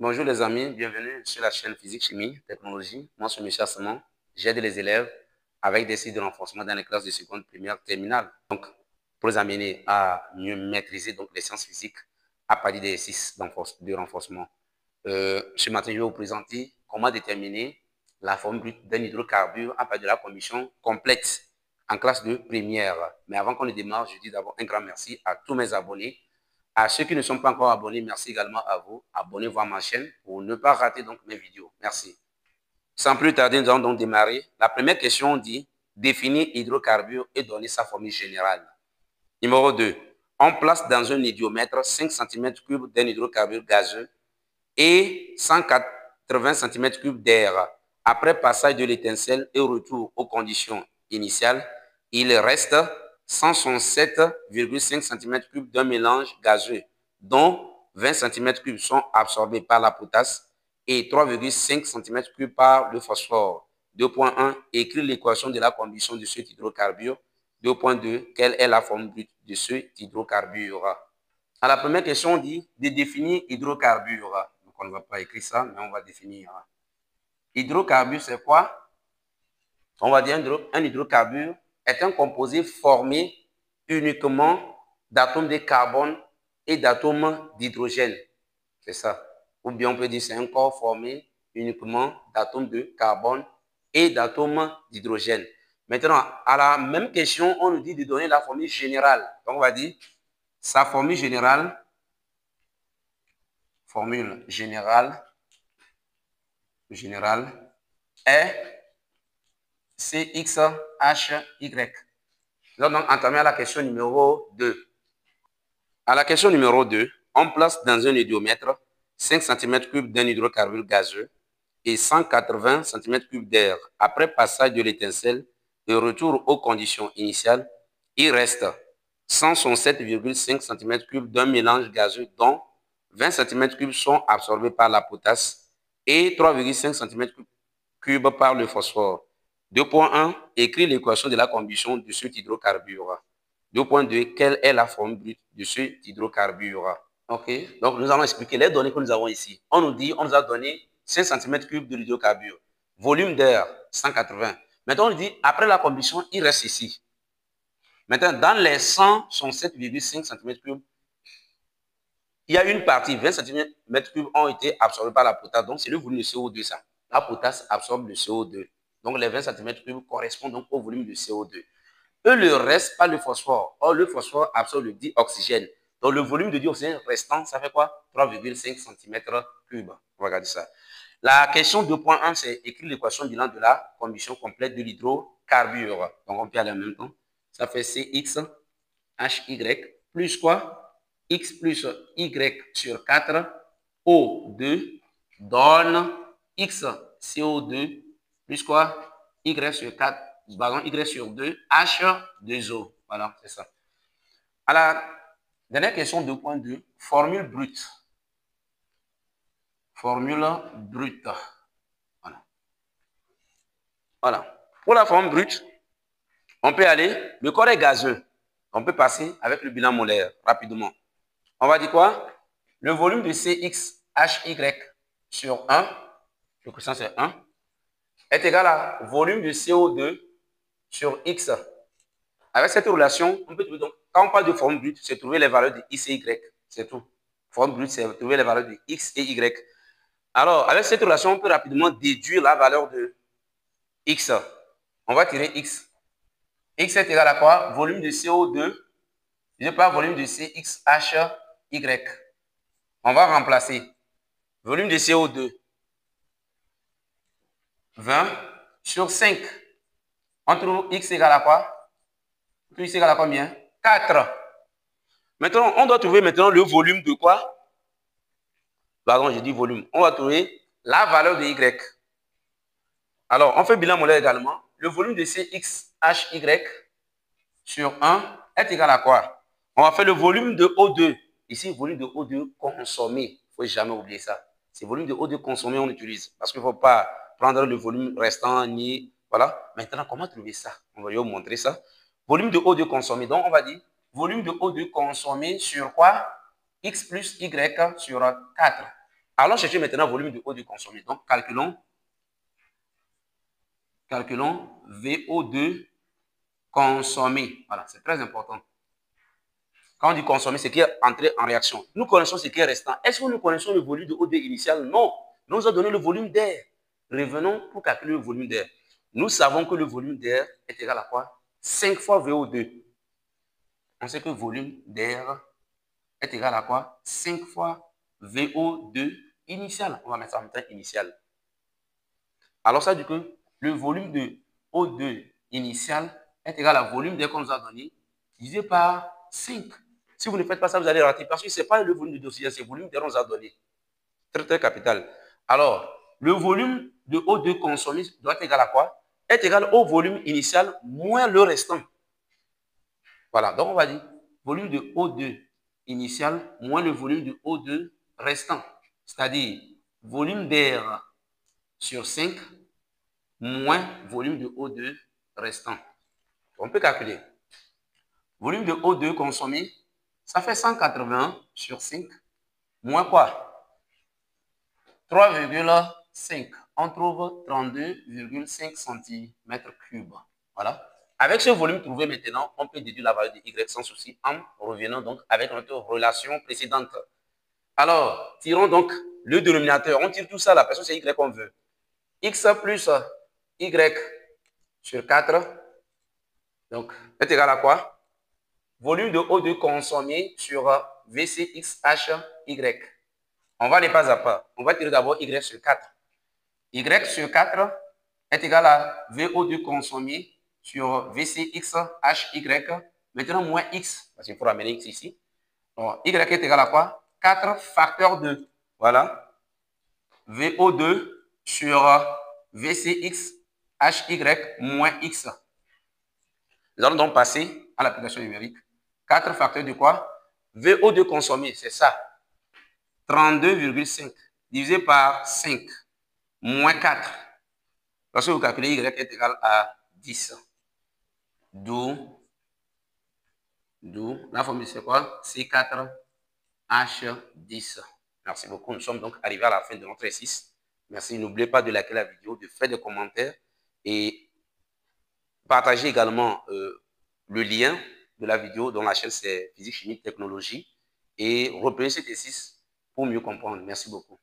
Bonjour les amis, bienvenue sur la chaîne Physique, Chimie, Technologie. Moi, je suis M. Asseman. J'aide les élèves avec des sites de renforcement dans les classes de seconde, première, terminale. Donc, pour les amener à mieux maîtriser donc, les sciences physiques à partir des exercices de renforcement. Ce matin, je vais vous présenter comment déterminer la forme brute d'un hydrocarbure à partir de la combustion complète en classe de première. Mais avant qu'on ne démarre, je dis d'abord un grand merci à tous mes abonnés. À ceux qui ne sont pas encore abonnés, merci également à vous. Abonnez-vous à ma chaîne pour ne pas rater donc mes vidéos. Merci. Sans plus tarder, nous allons donc démarrer. La première question dit définir hydrocarbure et donner sa formule générale. Numéro 2. On place dans un idiomètre 5 cm3 d'un hydrocarbure gazeux et 180 cm3 d'air. Après passage de l'étincelle et retour aux conditions initiales, il reste 167,5 cm3 d'un mélange gazeux, dont 20 cm3 sont absorbés par la potasse et 3,5 cm3 par le phosphore. 2.1. Écrire l'équation de la combustion de cet hydrocarbure. 2.2. Quelle est la forme brute de cet hydrocarbure? À la première question, on dit de définir hydrocarbure. Donc, on ne va pas écrire ça, mais on va définir. Hydrocarbure, c'est quoi? On va dire un hydrocarbure est un composé formé uniquement d'atomes de carbone et d'atomes d'hydrogène. C'est ça. Ou bien on peut dire c'est un corps formé uniquement d'atomes de carbone et d'atomes d'hydrogène. Maintenant, à la même question, on nous dit de donner la formule générale. Donc, on va dire sa formule générale est CXHY. Nous allons donc entamer à la question numéro 2. À la question numéro 2, on place dans un idiomètre 5 cm3 d'un hydrocarbure gazeux et 180 cm3 d'air. Après passage de l'étincelle et retour aux conditions initiales, il reste 167,5 cm3 d'un mélange gazeux dont 20 cm3 sont absorbés par la potasse et 3,5 cm3 par le phosphore. 2.1. Écrit l'équation de la combustion de cet hydrocarbure. 2.2. Quelle est la forme brute de cet hydrocarbure? OK. Donc, nous allons expliquer les données que nous avons ici. On nous a donné 5 cm3 de l'hydrocarbure. Volume d'air, 180. Maintenant, on nous dit, après la combustion, il reste ici. Maintenant, dans les 167,5 cm3, il y a une partie, 20 cm3 ont été absorbés par la potasse. Donc, c'est le volume de CO2, ça. La potasse absorbe le CO2. Donc, les 20 cm3 correspondent donc au volume de CO2. Eux, le reste, pas le phosphore. Or, le phosphore absorbe le dioxygène. Donc, le volume de dioxygène restant, ça fait quoi? 3,5 cm3. On va regarder ça. La question 2.1, c'est écrire l'équation bilan de la combustion complète de l'hydrocarbure. Donc, on peut aller en même temps. Ça fait CXHY plus quoi? X plus Y sur 4 O2 donne X CO2 plus quoi? Y sur 4, pardon, Y sur 2 H2O. Voilà, c'est ça. À la dernière question 2.2, formule brute. Formule brute. Voilà. Voilà. Pour la formule brute, on peut aller, le corps est gazeux. On peut passer avec le bilan molaire rapidement. On va dire quoi? Le volume de CXHY sur 1, le quotient c'est 1, est égal à volume de CO2 sur X. Avec cette relation, on peut trouver donc, quand on parle de forme brute, c'est trouver les valeurs de X et Y. C'est tout. Forme brute, c'est trouver les valeurs de X et Y. Alors, avec cette relation, on peut rapidement déduire la valeur de X. On va tirer X. X est égal à quoi? Volume de CO2 divisé par volume de CXHY. On va remplacer volume de CO2, 20 sur 5. On trouve X égale à quoi? X égale à combien? 4. Maintenant, on doit trouver maintenant le volume de quoi? Pardon, j'ai dit volume. On va trouver la valeur de Y. Alors, on fait bilan molaire également. Le volume de CXHY sur 1 est égal à quoi? On va faire le volume de O2. Ici, volume de O2 consommé. Il ne faut jamais oublier ça. C'est le volume de O2 consommé qu'on utilise. Parce qu'il ne faut pas prendre le volume restant ni... Voilà. Maintenant, comment trouver ça? On va vous montrer ça. Volume de O2 consommé. Donc, on va dire volume de O2 consommé sur quoi? X plus Y sur 4. Allons chercher maintenant le volume de O2 consommé. Donc, calculons VO2 consommé. Voilà, c'est très important. Quand on dit consommer, c'est qui est entré en réaction. Nous connaissons ce qui est restant. Est-ce que nous connaissons le volume de O2 initial? Non. Nous nous a donné le volume d'air. Revenons pour calculer le volume d'air. Nous savons que le volume d'air est égal à quoi? 5 fois VO2. On sait que le volume d'air est égal à quoi? 5 fois VO2 initial. On va mettre ça en même temps initial. Alors ça dit que le volume de O2 initial est égal au volume d'air qu'on nous a donné divisé par 5. Si vous ne faites pas ça, vous allez rater parce que ce n'est pas le volume de dossier, c'est le volume d'air qu'on nous a donné. Très, très capital. Alors, le volume de O2 consommé doit être égal à quoi? Est égal au volume initial moins le restant. Voilà, donc on va dire volume de O2 initial moins le volume de O2 restant. C'est-à-dire volume d'air sur 5 moins volume de O2 restant. On peut calculer. Volume de O2 consommé, ça fait 181 sur 5 moins quoi? 3,5. On trouve 32,5 cm3. Voilà. Avec ce volume trouvé maintenant, on peut déduire la valeur de Y sans souci en revenant donc avec notre relation précédente. Alors, tirons donc le dénominateur. On tire tout ça, la personne c'est Y qu'on veut. X plus Y sur 4, donc, est égal à quoi? Volume de O2 consommé sur VCXHY. On va les pas à pas. On va tirer d'abord Y sur 4. Y sur 4 est égal à VO2 consommé sur VCXHY. Maintenant, moins X, parce qu'il faut ramener X ici. Donc, Y est égal à quoi? 4 facteur 2. Voilà. VO2 sur VCXHY moins X. Nous allons donc passer à l'application numérique. 4 facteurs de quoi? VO2 consommé, c'est ça. 32,5 divisé par 5 moins 4. Lorsque vous calculez Y est égal à 10. D'où la formule c'est quoi? C4H10. Merci beaucoup. Nous sommes donc arrivés à la fin de notre exercice. Merci. N'oubliez pas de liker la vidéo, de faire des commentaires et partagez également le lien de la vidéo dont la chaîne c'est Physique, Chimie, Technologie et reprenez cet exercice pour mieux comprendre. Merci beaucoup.